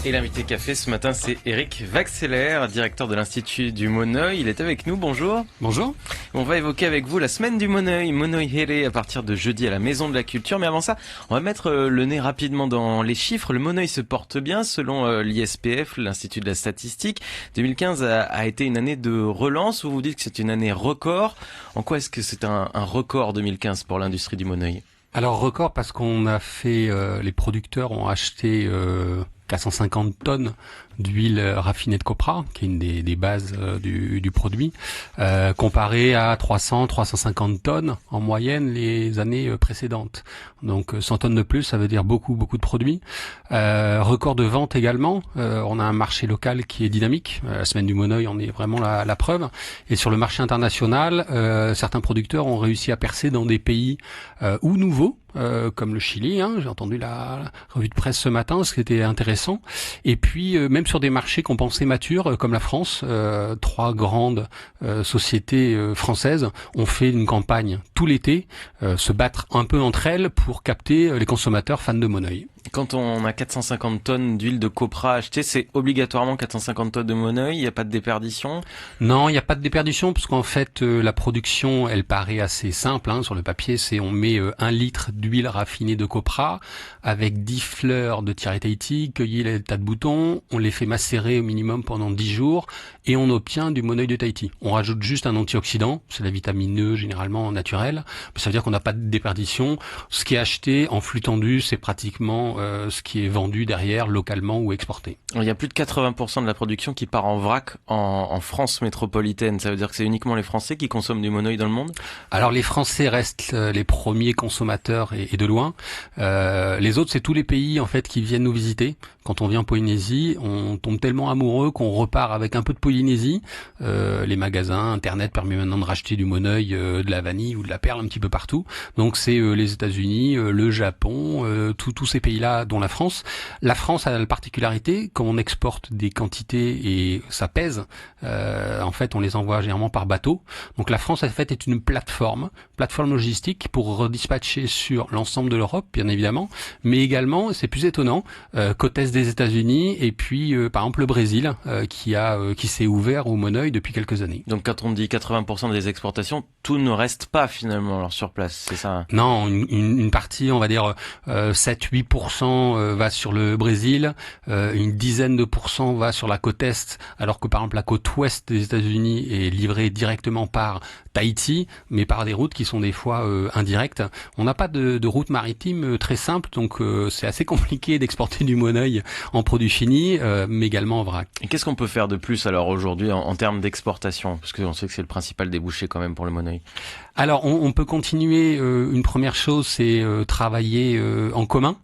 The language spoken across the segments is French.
Et l'invité café ce matin, c'est Éric Vaxelaire, directeur de l'Institut du Moneuil. Il est avec nous, bonjour. Bonjour. On va évoquer avec vous la semaine du Moneuil, Moneuil Here, à partir de jeudi à la Maison de la Culture. Mais avant ça, on va mettre le nez rapidement dans les chiffres. Le Moneuil se porte bien selon l'ISPF, l'Institut de la Statistique. 2015 a été une année de relance. Vous dites que c'est une année record. En quoi est-ce que c'est un record 2015 pour l'industrie du Moneuil ? Alors record parce qu'on a fait, les producteurs ont acheté 450 tonnes d'huile raffinée de copra, qui est une des bases du produit, comparé à 350 tonnes en moyenne les années précédentes. Donc 100 tonnes de plus, ça veut dire beaucoup de produits. Record de vente également. On a un marché local qui est dynamique. La semaine du Moneuil en est vraiment la preuve. Et sur le marché international, certains producteurs ont réussi à percer dans des pays ou nouveaux, comme le Chili. J'ai entendu la revue de presse ce matin, ce qui était intéressant. Et puis même sur des marchés qu'on pensait matures, comme la France, 3 grandes sociétés françaises ont fait une campagne tout l'été, se battre un peu entre elles pour capter les consommateurs fans de Moneuil. Quand on a 450 tonnes d'huile de copra achetée, c'est obligatoirement 450 tonnes de Moneuil, il n'y a pas de déperdition ? Non, il n'y a pas de déperdition, parce qu'en fait, la production, elle paraît assez simple. Sur le papier, on met 1 litre d'huile raffinée de copra avec 10 fleurs de Thierry Tahiti, cueillies les tas de boutons, on les fait macérer au minimum pendant 10 jours, et on obtient du Moneuil de Tahiti. On rajoute juste un antioxydant, c'est la vitamine E, généralement naturelle, ça veut dire qu'on n'a pas de déperdition. Ce qui est acheté en flux tendu, c'est pratiquement ce qui est vendu derrière localement ou exporté. Il y a plus de 80% de la production qui part en vrac en France métropolitaine. Ça veut dire que c'est uniquement les Français qui consomment du Moneuil dans le monde ? Alors les Français restent les premiers consommateurs et de loin. Les autres, c'est tous les pays en fait qui viennent nous visiter. Quand on vient en Polynésie, on tombe tellement amoureux qu'on repart avec un peu de Polynésie. Les magasins, Internet permet maintenant de racheter du Moneuil, de la vanille ou de la perle un petit peu partout. Donc c'est les États-Unis, le Japon, tous ces pays-là, dont la France. La France a la particularité, comme on exporte des quantités et ça pèse, en fait on les envoie généralement par bateau. Donc la France en fait est une plateforme logistique pour redispatcher sur l'ensemble de l'Europe, bien évidemment, mais également, c'est plus étonnant, côte est des États-Unis et puis par exemple le Brésil qui s'est ouvert au Moneuil depuis quelques années. Donc quand on dit 80% des exportations, tout ne reste pas finalement alors sur place, c'est ça ? Non, une partie, on va dire 7-8% va sur le Brésil, une dizaine de pourcents va sur la côte est, alors que par exemple la côte ouest des États-Unis est livrée directement par Tahiti, mais par des routes qui sont des fois indirectes. On n'a pas de route maritime très simple, donc c'est assez compliqué d'exporter du Moneuil en produit fini, mais également en vrac. Et qu'est-ce qu'on peut faire de plus alors aujourd'hui en termes d'exportation ? Parce qu'on sait que c'est le principal débouché quand même pour le Moneuil. Alors on peut continuer, une première chose c'est travailler en commun.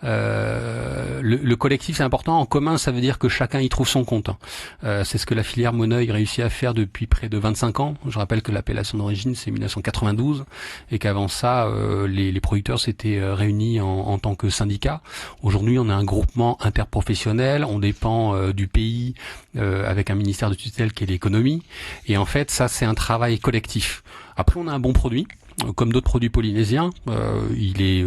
Le collectif c'est important. En commun ça veut dire que chacun y trouve son compte. C'est ce que la filière Moneuil réussit à faire depuis près de 25 ans. Je rappelle que l'appellation d'origine c'est 1992 et qu'avant ça les producteurs s'étaient réunis en tant que syndicat. Aujourd'hui on a un groupement interprofessionnel, on dépend du pays avec un ministère de tutelle qui est l'économie et en fait ça c'est un travail collectif. Après on a un bon produit. Comme d'autres produits polynésiens, il est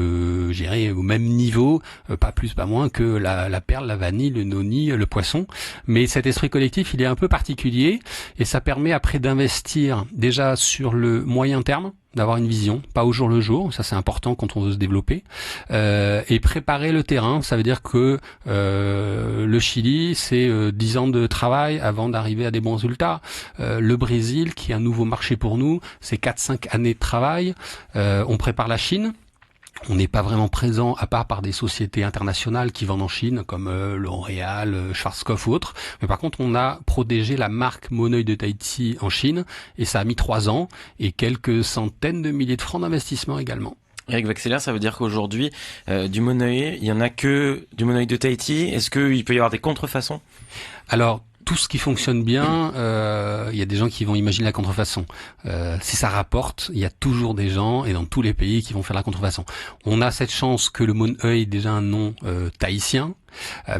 géré au même niveau, pas plus, pas moins que la perle, la vanille, le noni, le poisson. Mais cet esprit collectif, il est un peu particulier et ça permet après d'investir déjà sur le moyen terme, d'avoir une vision, pas au jour le jour, ça c'est important quand on veut se développer, et préparer le terrain, ça veut dire que le Chili c'est 10 ans de travail avant d'arriver à des bons résultats, le Brésil qui est un nouveau marché pour nous, c'est 4-5 années de travail, on prépare la Chine. On n'est pas vraiment présent à part par des sociétés internationales qui vendent en Chine comme L'Oréal, Schwarzkopf ou autres. Mais par contre, on a protégé la marque Moneuil de Tahiti en Chine et ça a mis 3 ans et quelques centaines de milliers de francs d'investissement également. Éric Vaxelaire, ça veut dire qu'aujourd'hui, du Moneuil, il y en a que du Moneuil de Tahiti. Est-ce qu'il peut y avoir des contrefaçons ? Alors, tout ce qui fonctionne bien, il y a des gens qui vont imaginer la contrefaçon. Si ça rapporte, il y a toujours des gens, et dans tous les pays, qui vont faire la contrefaçon. On a cette chance que le Moneuil est déjà un nom tahitien,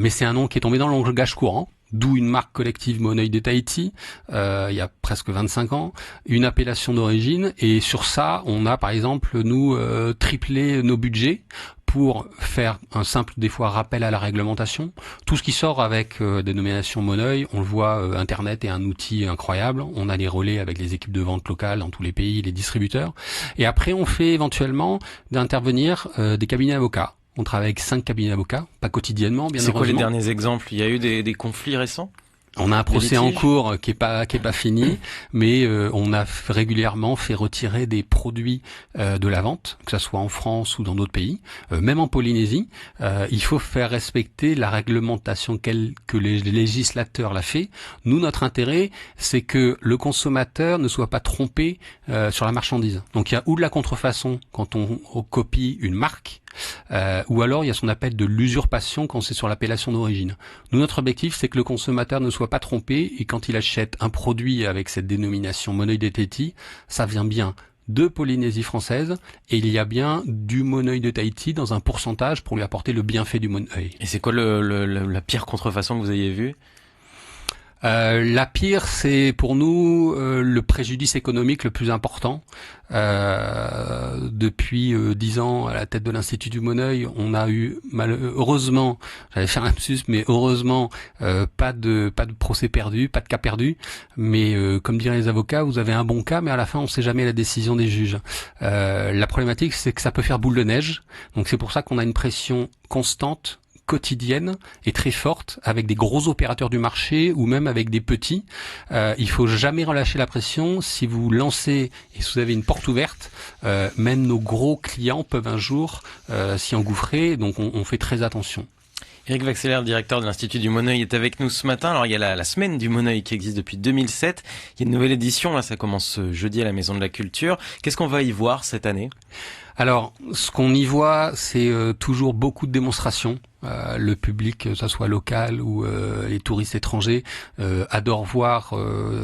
mais c'est un nom qui est tombé dans le langage courant. d'où une marque collective Moneuil de Tahiti, il y a presque 25 ans, une appellation d'origine, et sur ça, on a par exemple, nous, triplé nos budgets pour faire un simple, des fois, rappel à la réglementation. Tout ce qui sort avec dénomination Moneuil, on le voit, Internet est un outil incroyable. On a les relais avec les équipes de vente locales dans tous les pays, les distributeurs. Et après, on fait éventuellement d'intervenir des cabinets avocats. On travaille avec 5 cabinets d'avocats, pas quotidiennement, bien heureusement. C'est quoi les derniers exemples? Il y a eu des conflits récents? On a un procès en cours qui est pas fini, mais on a régulièrement fait retirer des produits de la vente, que ça soit en France ou dans d'autres pays, même en Polynésie. Il faut faire respecter la réglementation que les législateurs l'a fait. Nous, notre intérêt, c'est que le consommateur ne soit pas trompé sur la marchandise. Donc il y a ou de la contrefaçon quand on copie une marque, ou alors il y a ce qu'on appelle de l'usurpation quand c'est sur l'appellation d'origine. Nous, notre objectif, c'est que le consommateur ne soit pas trompé et quand il achète un produit avec cette dénomination Moneuil de Tahiti, ça vient bien de Polynésie française et il y a bien du Moneuil de Tahiti dans un pourcentage pour lui apporter le bienfait du Moneuil. Et c'est quoi la pire contrefaçon que vous ayez vue? La pire, c'est pour nous le préjudice économique le plus important. Depuis 10 ans à la tête de l'Institut du Moneuil, on a eu heureusement, j'allais faire un lapsus, mais heureusement pas de procès perdu, pas de cas perdu. Mais comme diraient les avocats, vous avez un bon cas, mais à la fin on ne sait jamais la décision des juges. La problématique, c'est que ça peut faire boule de neige. Donc c'est pour ça qu'on a une pression constante, quotidienne et très forte avec des gros opérateurs du marché ou même avec des petits. Il faut jamais relâcher la pression. Si vous lancez et si vous avez une porte ouverte, même nos gros clients peuvent un jour s'y engouffrer. Donc on fait très attention. Éric Vaxeler, directeur de l'Institut du Moneuil, est avec nous ce matin. Alors, il y a la semaine du Moneuil qui existe depuis 2007. Il y a une nouvelle édition, là, ça commence jeudi à la Maison de la Culture. Qu'est-ce qu'on va y voir cette année? Alors, ce qu'on y voit, c'est toujours beaucoup de démonstrations. Le public, que ça soit local ou les touristes étrangers, adorent voir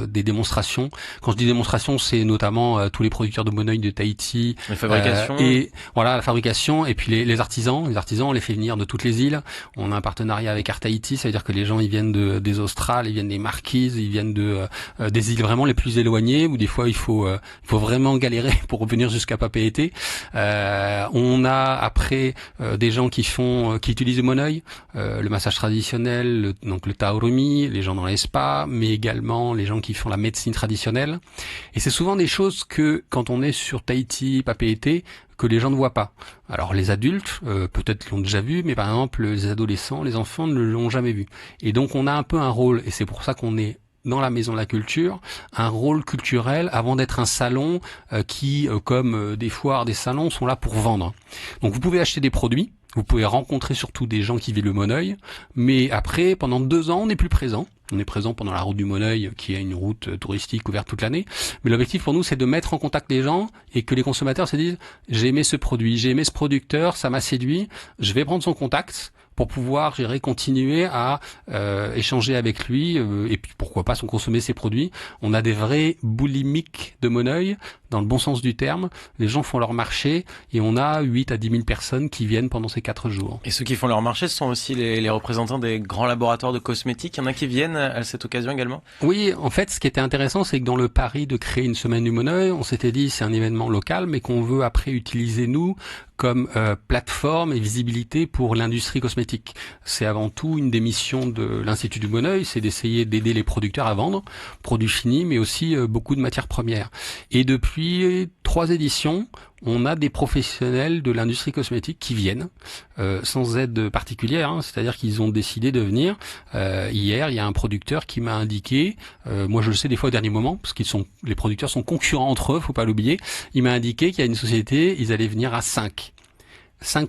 des démonstrations. Quand je dis démonstrations, c'est notamment tous les producteurs de Moneuil de Tahiti. La fabrication. Et voilà, la fabrication. Et puis les artisans. Les artisans, on les fait venir de toutes les îles. On a un partenariat avec Art Tahiti, ça veut dire que les gens, ils viennent des Australes, ils viennent des Marquises, ils viennent des îles vraiment les plus éloignées, où des fois, il faut vraiment galérer pour revenir jusqu'à Papeete. On a après des gens qui utilisent le Moneuil, le massage traditionnel, donc le taurumi, les gens dans les spas, mais également les gens qui font la médecine traditionnelle. Et c'est souvent des choses que, quand on est sur Tahiti, Papeete, que les gens ne voient pas. Alors les adultes, peut-être l'ont déjà vu, mais par exemple les adolescents, les enfants ne l'ont jamais vu. Et donc on a un peu un rôle, et c'est pour ça qu'on est dans la Maison de la Culture, un rôle culturel avant d'être un salon qui, comme des foires, des salons, sont là pour vendre. Donc vous pouvez acheter des produits, vous pouvez rencontrer surtout des gens qui vivent le Moneuil, mais après, pendant 2 ans, on n'est plus présent. On est présent pendant la route du Moneuil, qui est une route touristique ouverte toute l'année. Mais l'objectif pour nous, c'est de mettre en contact les gens et que les consommateurs se disent « j'ai aimé ce produit, j'ai aimé ce producteur, ça m'a séduit, je vais prendre son contact ». Pour pouvoir, continuer à échanger avec lui et puis pourquoi pas consommer ses produits. On a des vrais boulimiques de Moneuil, dans le bon sens du terme. Les gens font leur marché et on a 8 à 10 000 personnes qui viennent pendant ces 4 jours. Et ceux qui font leur marché, ce sont aussi les représentants des grands laboratoires de cosmétiques. Il y en a qui viennent à cette occasion également? Oui, en fait, ce qui était intéressant, c'est que dans le pari de créer une semaine du Moneuil, on s'était dit c'est un événement local, mais qu'on veut après utiliser nous comme plateforme et visibilité pour l'industrie cosmétique. C'est avant tout une des missions de l'Institut du Moneuil, c'est d'essayer d'aider les producteurs à vendre, produits finis, mais aussi beaucoup de matières premières. Et depuis 3 éditions, on a des professionnels de l'industrie cosmétique qui viennent sans aide particulière, c'est-à-dire qu'ils ont décidé de venir. Hier, il y a un producteur qui m'a indiqué, moi je le sais des fois au dernier moment, parce les producteurs sont concurrents entre eux, faut pas l'oublier. Il m'a indiqué qu'il y a une société, ils allaient venir à 5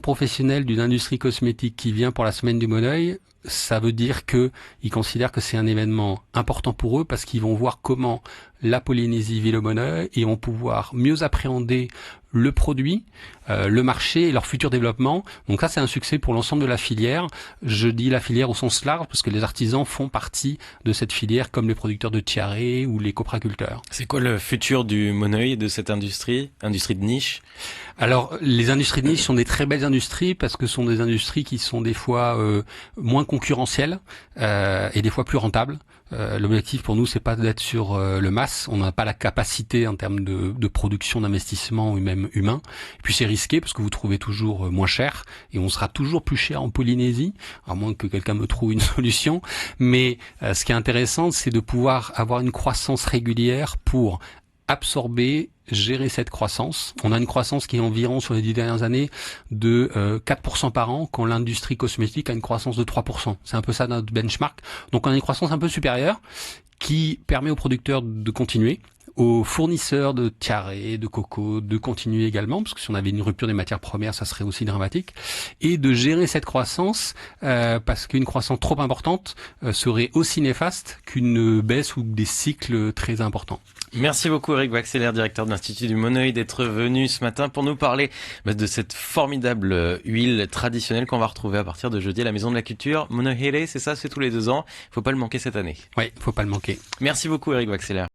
professionnels d'une industrie cosmétique qui vient pour la semaine du Moneuil. Ça veut dire que ils considèrent que c'est un événement important pour eux parce qu'ils vont voir comment la Polynésie vit le Moneuil et vont pouvoir mieux appréhender le produit, le marché et leur futur développement. Donc ça, c'est un succès pour l'ensemble de la filière. Je dis la filière au sens large parce que les artisans font partie de cette filière comme les producteurs de tiare ou les copraculteurs. C'est quoi le futur du Moneuil et de cette industrie de niche? Alors, les industries de niche sont des très belles industries parce que ce sont des industries qui sont des fois moins concurrentielles et des fois plus rentables. L'objectif pour nous, c'est pas d'être sur le masse. On n'a pas la capacité en termes de production, d'investissement ou même humain. Et puis c'est risqué parce que vous trouvez toujours moins cher et on sera toujours plus cher en Polynésie, à moins que quelqu'un me trouve une solution. Mais ce qui est intéressant, c'est de pouvoir avoir une croissance régulière pour absorber, gérer cette croissance. On a une croissance qui est environ sur les 10 dernières années de 4% par an, quand l'industrie cosmétique a une croissance de 3%. C'est un peu ça notre benchmark. Donc on a une croissance un peu supérieure qui permet aux producteurs de continuer, aux fournisseurs de tiare, de coco, de continuer également, parce que si on avait une rupture des matières premières, ça serait aussi dramatique, et de gérer cette croissance, parce qu'une croissance trop importante serait aussi néfaste qu'une baisse ou des cycles très importants. Merci beaucoup Eric Waxelaar, directeur de l'Institut du Monoeil, d'être venu ce matin pour nous parler de cette formidable huile traditionnelle qu'on va retrouver à partir de jeudi à la Maison de la Culture. Monoeil, c'est ça, c'est tous les 2 ans. Faut pas le manquer cette année. Oui, faut pas le manquer. Merci beaucoup Eric Waxelaar.